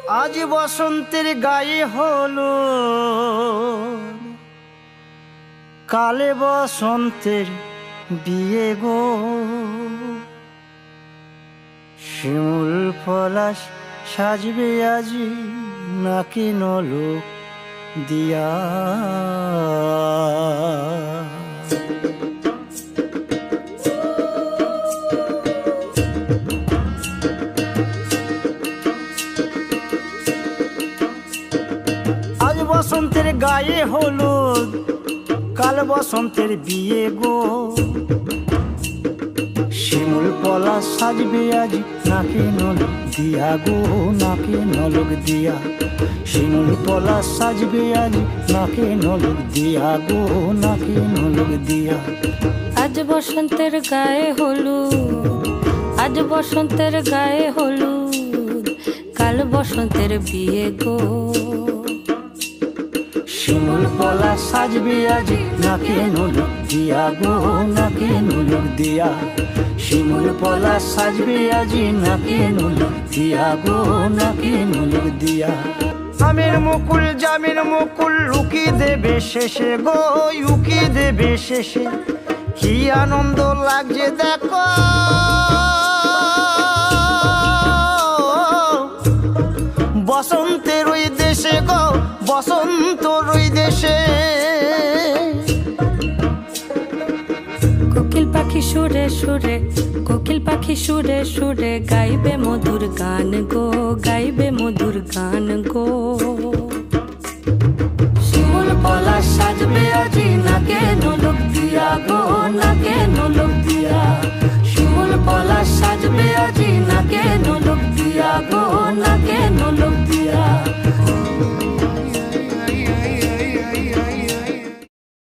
আজ বসন্তের গায়ে হলো, কালে বসন্তের বিয়ে গো। শিমুল পলাশ সাজবে আজি নাকি নলক দিয়া। আজ বসন্তের গায়ে হলুদ, কাল বসন্তের বিয়ে গো। শিমুল পলাশ সাজবে আজ নাকে নলক দিয়া গো, নাকে নলক দিয়া। শিমুল পলাশ সাজবে আজ নাকে নলক দিয়া গো, নাকে নলক দিয়া। আজ বসন্তের গায়ে হলুদ, আজ বসন্তের গায়ে হলুদ, কাল বসন্তের বিয়ে গো। শিমুল পলাশ সাজবে আজ নাকে নলক দিয়া গো, নাকে নলক দিয়া। শিমুল পলাশ সাজবে আজি নাকে নলক দিয়া গো, নাকে নলক দিয়া। আমের মুকুল জামের মুকুল লুকি দেবে শেষে গো, উকি দেবে শেষে। কি আনন্দ লাগছে দেখো, বসন্তের ওই দেশে গো, বসন্তর ওই দেশে। কোকিল পাখি সুরে সুরে, কোকিল পাখি সুরে সুরে গাইবে মধুর গান গো।